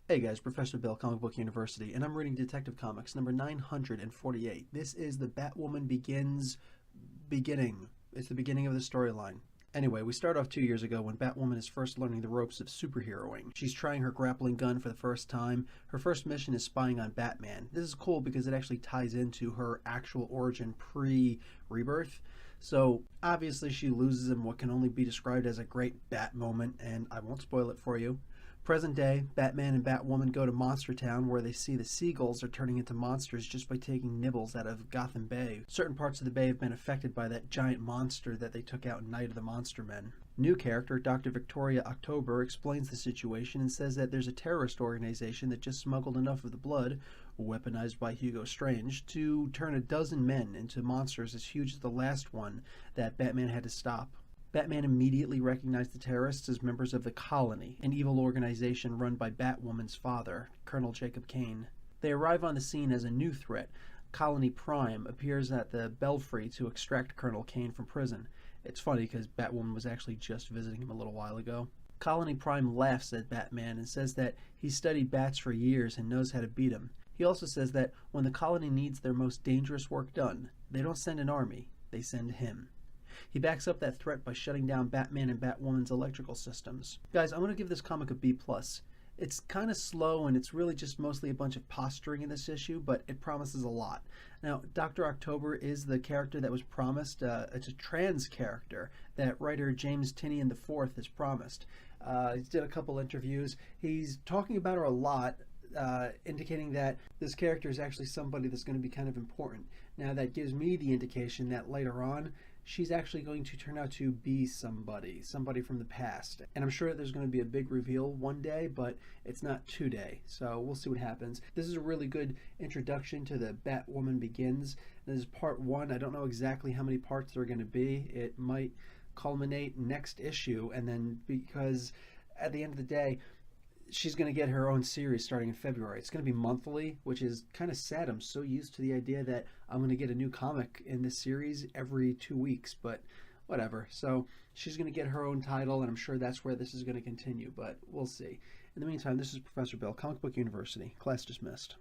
Hey guys, Professor Bill, Comic Book University, and I'm reading Detective Comics number 948. This is the Batwoman Begins beginning. It's the beginning of the storyline. Anyway, we start off 2 years ago when Batwoman is first learning the ropes of superheroing. She's trying her grappling gun for the first time. Her first mission is spying on Batman. This is cool because it actually ties into her actual origin pre-Rebirth. So, obviously she loses in what can only be described as a great Bat moment, and I won't spoil it for you. Present day, Batman and Batwoman go to Monster Town where they see the seagulls are turning into monsters just by taking nibbles out of Gotham Bay. Certain parts of the bay have been affected by that giant monster that they took out in Night of the Monster Men. New character, Dr. Victoria October, explains the situation and says that there's a terrorist organization that just smuggled enough of the blood, weaponized by Hugo Strange, to turn a dozen men into monsters as huge as the last one that Batman had to stop. Batman immediately recognized the terrorists as members of the Colony, an evil organization run by Batwoman's father, Colonel Jacob Kane. They arrive on the scene as a new threat. Colony Prime appears at the Belfry to extract Colonel Kane from prison. It's funny because Batwoman was actually just visiting him a little while ago. Colony Prime laughs at Batman and says that he studied bats for years and knows how to beat him. He also says that when the Colony needs their most dangerous work done, they don't send an army, they send him. He backs up that threat by shutting down Batman and Batwoman's electrical systems. Guys, I'm going to give this comic a B+. It's kind of slow and it's really just mostly a bunch of posturing in this issue, but it promises a lot. Now, Dr. October is the character that was promised. It's a trans character that writer James Tynion IV has promised. He's did a couple interviews. He's talking about her a lot, indicating that this character is actually somebody that's going to be kind of important. Now, that gives me the indication that later on, she's actually going to turn out to be somebody from the past. And I'm sure that there's going to be a big reveal one day, but it's not today. So we'll see what happens. This is a really good introduction to the Batwoman Begins. This is part one. I don't know exactly how many parts there are going to be. It might culminate next issue, and then because at the end of the day, she's going to get her own series starting in February. It's going to be monthly, which is kind of sad. I'm so used to the idea that I'm going to get a new comic in this series every 2 weeks, but whatever. So she's going to get her own title, and I'm sure that's where this is going to continue, but we'll see. In the meantime, this is Professor Bill, Comic Book University. Class dismissed.